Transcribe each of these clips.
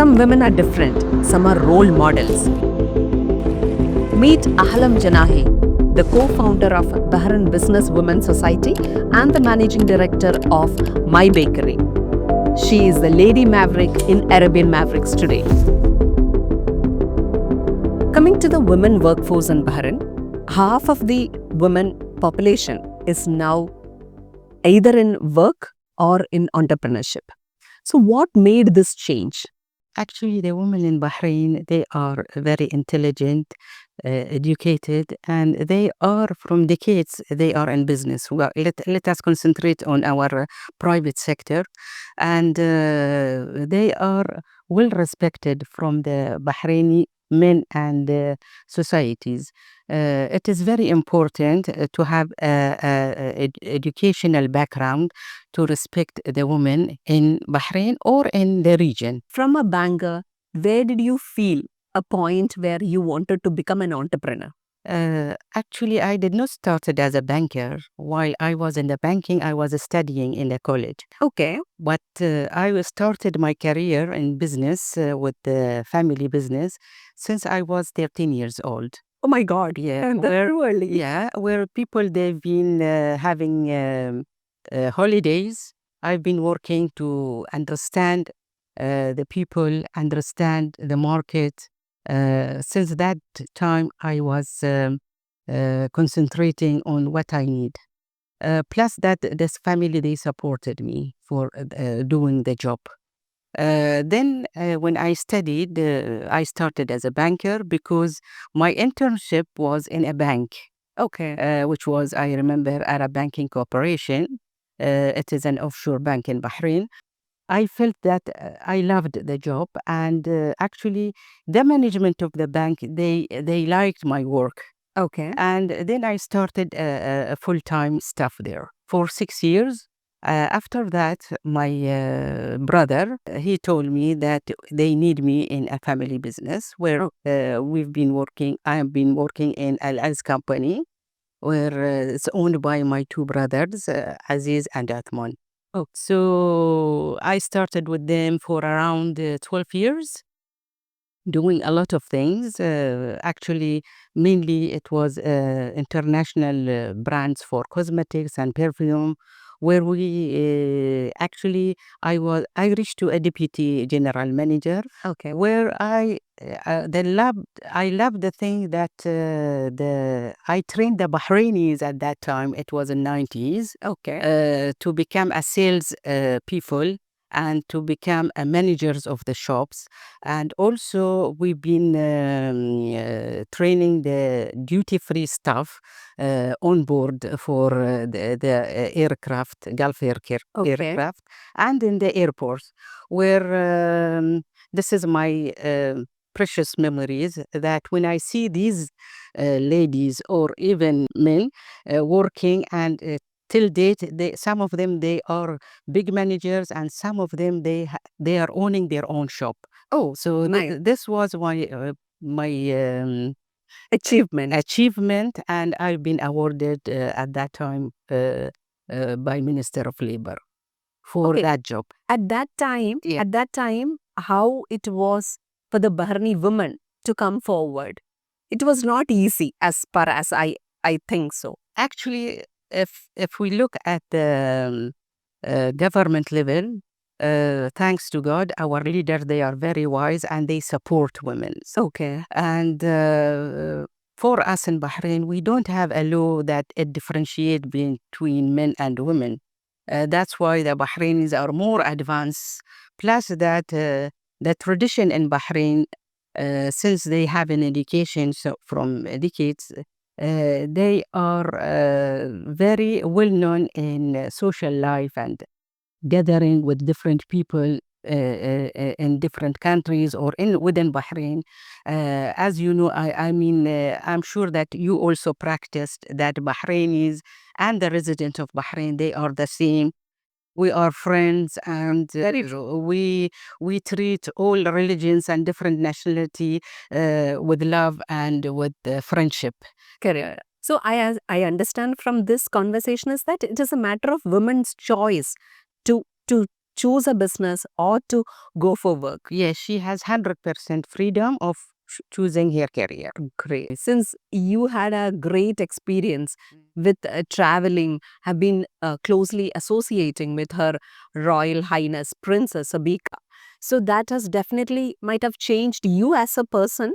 Some women are different, some are role models. Meet Ahlam Janahi, the co-founder of Bahrain Businesswomen Society and the managing director of My Bakery. She is the Lady Maverick in Arabian Mavericks today. Coming to the women workforce in Bahrain, half of the women population is now either in work or in entrepreneurship. So what made this change? Actually, the women in Bahrain, they are very intelligent, educated, and they are from decades, they are in business. Well, let us concentrate on our private sector. And they are well respected from the Bahraini men and societies. It is very important to have an educational background to respect the women in Bahrain or in the region. From a banker, where did you feel a point where you wanted to become an entrepreneur? Actually, I did not start it as a banker. While I was in the banking, I was studying in the college. Okay. But I started my career in business with the family business since I was 13 years old. Oh my God, yeah, that's too early. Yeah, where people they've been having holidays. I've been working to understand the people, understand the market. Since that time, I was concentrating on what I need. Plus that this family, they supported me for doing the job. Then when I studied, I started as a banker because my internship was in a bank. Okay. Which was, I remember, Arab Banking Corporation. It is an offshore bank in Bahrain. I felt that I loved the job, and actually, the management of the bank they liked my work. Okay. And then I started a full-time staff there for 6 years. After that, my brother, he told me that they need me in a family business where we've been working. I have been working in Al-Az company, where it's owned by my two brothers, Aziz and Athman. Oh. So I started with them for around 12 years, doing a lot of things. Actually, mainly it was international brands for cosmetics and perfume, where we actually I reached to a deputy general manager. Okay. Where I loved the thing that I trained the Bahrainis at that time. It was in 90s. Okay. To become a sales people and to become managers of the shops. And also, we've been training the duty-free staff on board for the aircraft, Gulf aircraft, and in the airports, where this is my precious memories, that when I see these ladies or even men working and till date, some of them they are big managers, and some of them they are owning their own shop. Oh, So nice. this was my Achievement. achievement, and I've been awarded at that time by Minister of Labor for Okay. that job. At that time, Yeah. how it was for the Bahraini women to come forward, it was not easy as far as I think so. Actually, if we look at the government level, thanks to God, our leaders, they are very wise and they support women. Okay. And for us in Bahrain, we don't have a law that it differentiates between men and women. That's why the Bahrainis are more advanced. Plus that the tradition in Bahrain, since they have an education from decades, they are very well known in social life and gathering with different people in different countries or within Bahrain. As you know, I'm sure that you also practiced that Bahrainis and the resident of Bahrain, they are the same. We are friends, and we treat all religions and different nationality with love and with friendship. Correct. So I understand from this conversation is that it is a matter of women's choice to choose a business or to go for work? Yes, she has 100% freedom of choosing her career. Great. Since you had a great experience with traveling, have been closely associating with Her Royal Highness Princess Abika. So that has definitely might have changed you as a person,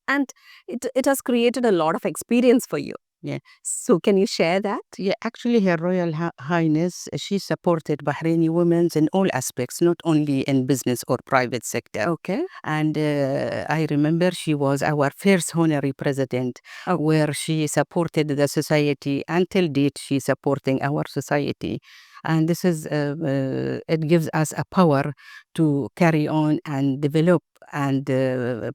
and it has created a lot of experience for you. Yeah. So can you share that? Yeah, actually, Her Royal Highness, she supported Bahraini women in all aspects, not only in business or private sector. Okay. And I remember she was our first honorary president, where she supported the society. Until date, she's supporting our society. And this is, it gives us a power to carry on and develop and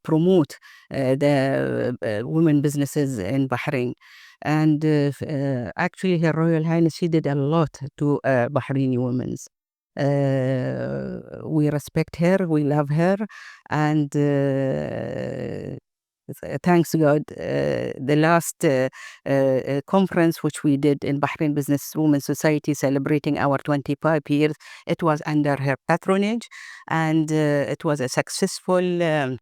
promote the women businesses in Bahrain. And actually, Her Royal Highness, she did a lot to Bahraini women. We respect her, we love her, and thanks God, the last conference which we did in Bahrain Business Women Society celebrating our 25 years, it was under her patronage, and it was a successful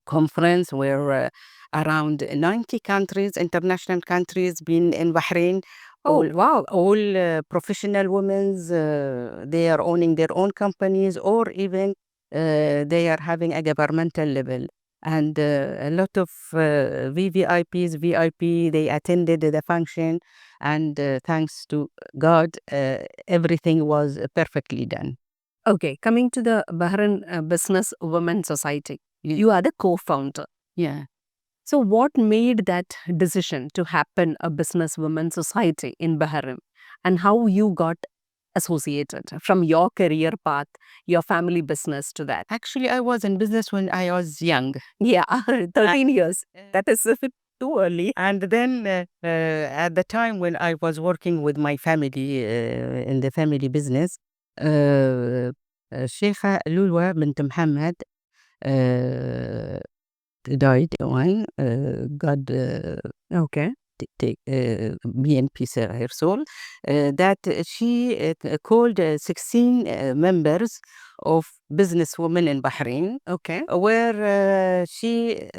conference where around 90 countries, international countries, been in Bahrain. Oh, wow. All professional women, they are owning their own companies, or even they are having a governmental level. And a lot of VVIPs, VIP, they attended the function, and thanks to God, everything was perfectly done. Okay, coming to the Bahrain Business Women Society, Yeah. you are the co-founder. Yeah. So what made that decision to happen a Business Women Society in Bahrain, and how you got associated from your career path, your family business to that? Actually, I was in business when I was young. Yeah, 13 years. That is too early. And then at the time when I was working with my family in the family business, Sheikha Lulwa bint Muhammad uh, died. God Okay. take be in peace her soul. That she called 16 members of businesswomen in Bahrain. Okay. Where she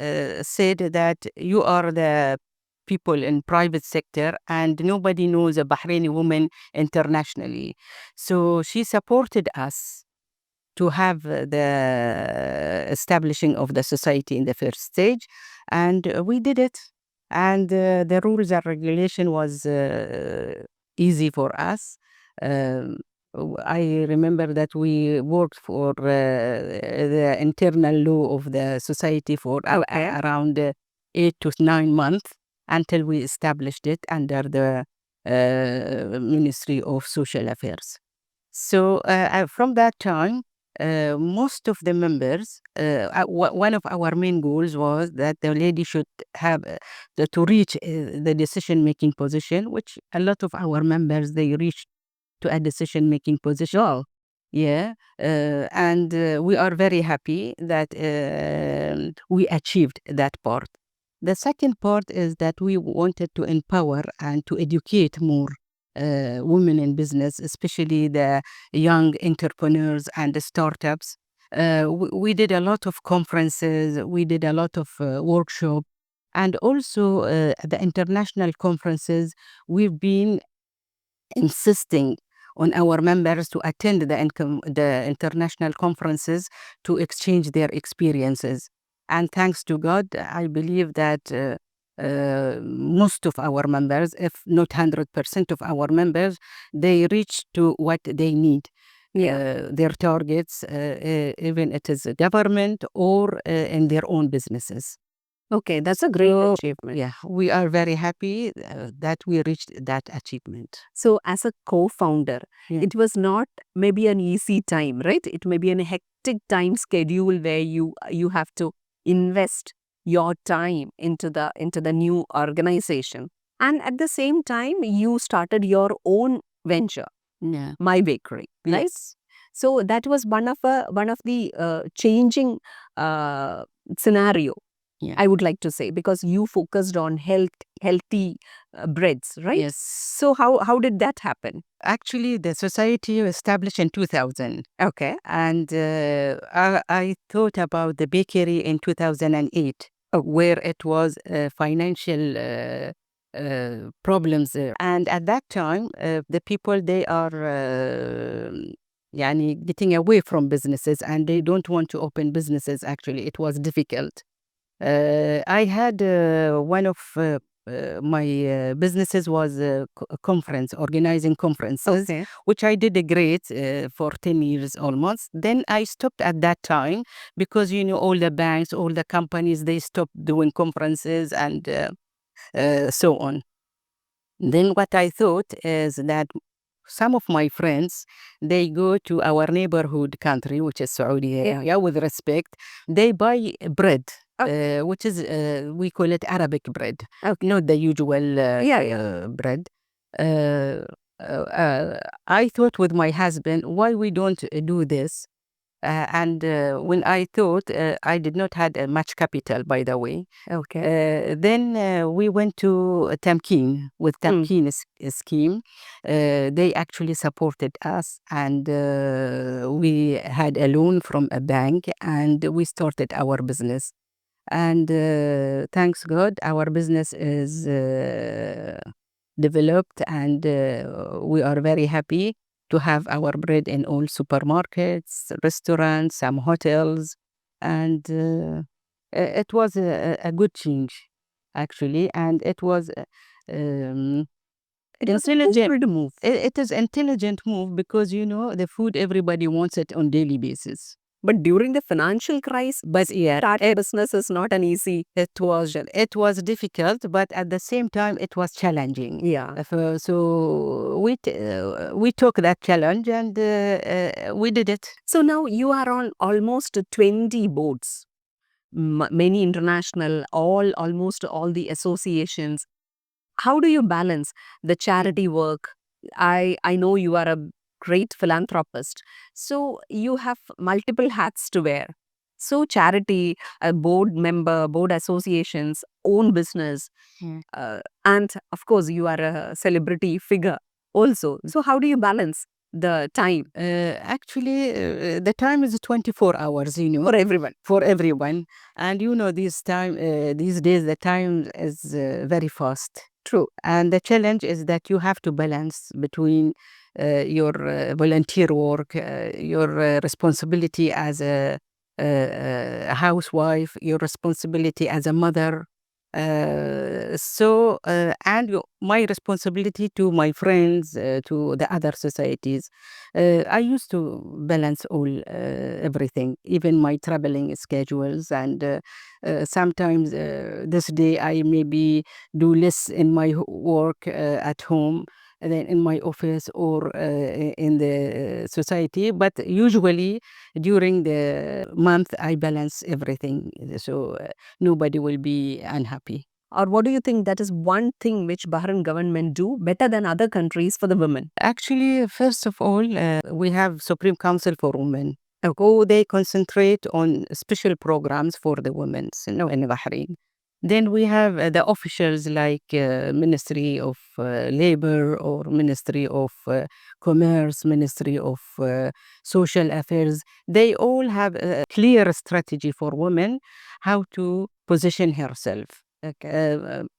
said that you are the people in private sector and nobody knows a Bahraini woman internationally. So she supported us to have the establishing of the society in the first stage, and we did it. And the rules and regulation was easy for us. Um, I remember that we worked for the internal law of the society for around 8 to 9 months until we established it under the Ministry of Social Affairs. So from that time, most of the members, one of our main goals was that the lady should have to reach the decision-making position, which a lot of our members, they reached to a decision-making position. Oh. Yeah, and we are very happy that we achieved that part. The second part is that we wanted to empower and to educate more women in business, especially the young entrepreneurs and the startups. We did a lot of conferences, we did a lot of workshops, and also the international conferences. We've been insisting on our members to attend the international conferences to exchange their experiences. And thanks to God, I believe that most of our members, if not 100% of our members, they reach to what they need. Yeah. Their targets, even it is a government or in their own businesses. Okay, that's a great So, achievement. yeah, we are very happy that we reached that achievement. So as a co-founder, Yeah. it was not maybe an easy time, right? It may be a hectic time schedule where you have to invest your time into the new organization. And at the same time, you started your own venture, Yeah. My Bakery, right? Yes. So that was one of the changing scenario Yeah. I would like to say, because you focused on healthy breads, right? Yes. So how did that happen? Actually, the society was established in 2000. Okay. And I thought about the bakery in 2008, where it was financial problems there. And at that time, the people, they are يعني getting away from businesses and they don't want to open businesses. Actually, it was difficult. I had one of my businesses was a conference, organizing conferences, Okay. which I did a great for 10 years almost. Then I stopped at that time because, all the banks, all the companies, they stopped doing conferences and so on. Then what I thought is that some of my friends, they go to our neighborhood country, which is Saudi Arabia, with respect. They buy bread, which is, we call it Arabic bread, not the usual bread. Uh, I thought with my husband, why we don't do this? And when I thought, I did not had much capital, by the way. Okay. Then we went to Tamkeen with Tamkeen scheme. They actually supported us, and we had a loan from a bank, and we started our business. And thanks God, our business is developed, and we are very happy to have our bread in all supermarkets, restaurants, some hotels, and it was a good change, actually, and it was um, It was a bold move. it is intelligent move because the food everybody wants it on daily basis. But during the financial crisis, But yeah, start a business is not an easy. it was difficult, but at the same time it was challenging. Yeah. So we took that challenge and we did it. So now you are on almost 20 boards, many international, almost all the associations. How do you balance the charity work? I know you are a great philanthropist, so you have multiple hats to wear. So charity, a board member, board associations, own business, and of course you are a celebrity figure also. So how do you balance the time Actually, the time is 24 hours, for everyone? for everyone. And these days, the time is very fast. True. And the challenge is that you have to balance between your volunteer work, your responsibility as a housewife, your responsibility as a mother. And my responsibility to my friends, to the other societies. I used to balance all everything, even my traveling schedules. And sometimes this day I maybe do less in my work at home than in my office or in the society. But usually during the month, I balance everything. So nobody will be unhappy. Or what do you think that is one thing which Bahrain government do better than other countries for the women? Actually, first of all, we have Supreme Council for Women. They concentrate on special programs for the women in Bahrain. Then we have the officials like Ministry of Labor or Ministry of Commerce, Ministry of Social Affairs. They all have a clear strategy for women, how to position herself.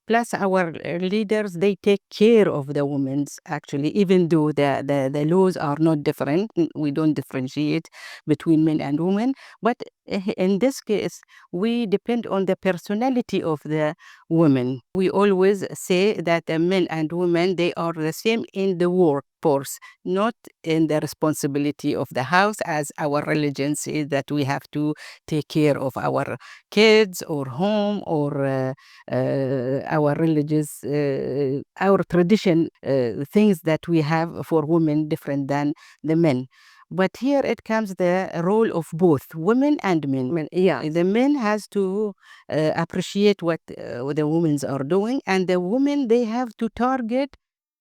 Plus, our leaders, they take care of the women's, actually, even though the laws are not different. We don't differentiate between men and women. But in this case, we depend on the personality of the women. We always say that the men and women, they are the same in the workforce, not in the responsibility of the house, as our religion says that we have to take care of our kids or home or our religious, our tradition, things that we have for women different than the men. But here it comes the role of both women and men. Yeah. The men has to appreciate what the women are doing, and the women, they have to target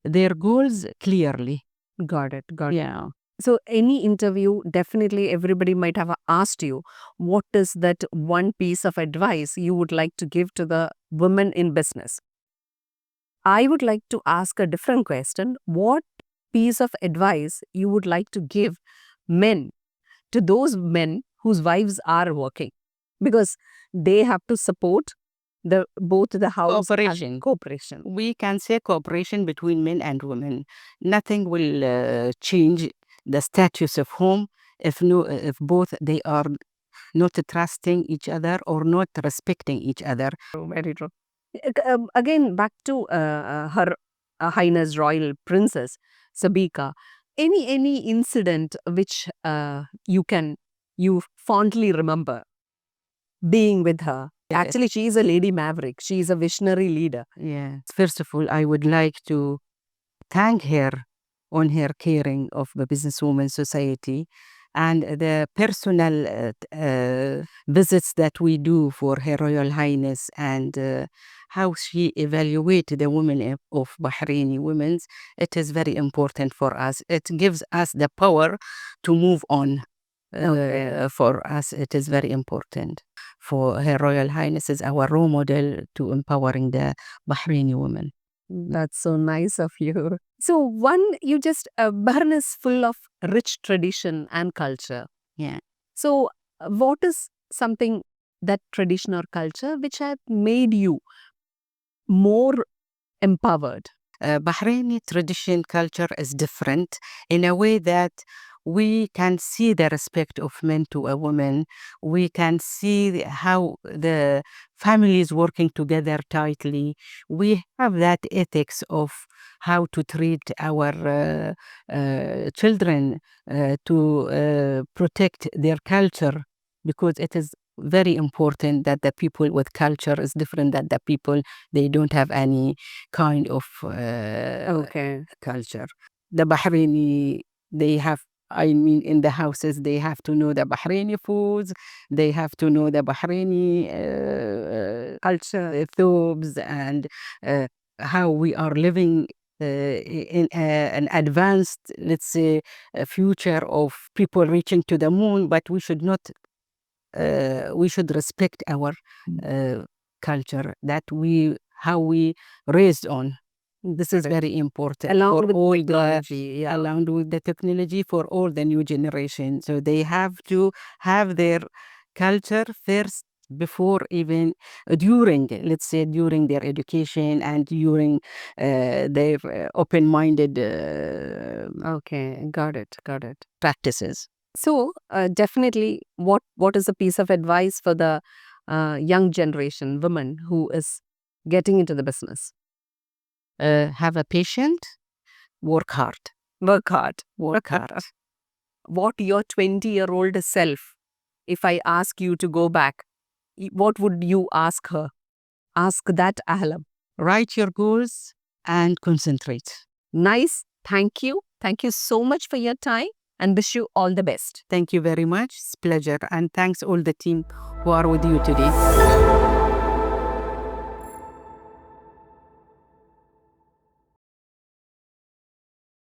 their goals clearly. Got it. Got it. Yeah. So, any interview, definitely everybody might have asked you, what is that one piece of advice you would like to give to the women in business? I would like to ask a different question. What piece of advice you would like to give men, to those men whose wives are working? Because they have to support both the house and cooperation. We can say cooperation between men and women. Nothing will change the status of home if both they are not trusting each other or not respecting each other. Very true. Again, back to Her Highness Royal Princess Sabika. Any incident which you fondly remember being with her? Actually, she is a lady maverick. She is a visionary leader. Yeah. First of all, I would like to thank her on her caring of the Businesswoman Society and the personal visits that we do for Her Royal Highness and how she evaluates the women of Bahraini women. It is very important for us. It gives us the power to move on. For us, it is very important. For Her Royal Highness is our role model to empowering the Bahraini women. That's so nice of you. So, Bahrain is full of rich tradition and culture. Yeah. So, what is something, that tradition or culture, which have made you more empowered? Bahraini tradition culture is different in a way that we can see the respect of men to a woman. We can see how the families working together tightly. We have that ethics of how to treat our children to protect their culture, because it is very important that the people with culture is different than the people they don't have any kind of culture. The Bahraini, they have, I mean, in the houses, they have to know the Bahraini foods, they have to know the Bahraini culture, thobes, and how we are living in an advanced, let's say, future of people reaching to the moon, but we should not, we should respect our culture that how we raised on. This is very important Along for all with technology, yeah. along with the technology for all the new generation. So they have to have their culture first before even during, let's say, during their education and during their open-minded Okay, got it, got it. practices. So, definitely, what is a piece of advice for the young generation woman who is getting into the business? Have a patient, work hard. Work hard. Work hard. What your 20-year-old self, if I ask you to go back, what would you ask her? Ask that Ahlam. Write your goals and concentrate. Nice. Thank you. Thank you so much for your time and wish you all the best. Thank you very much. It's a pleasure. And thanks all the team who are with you today.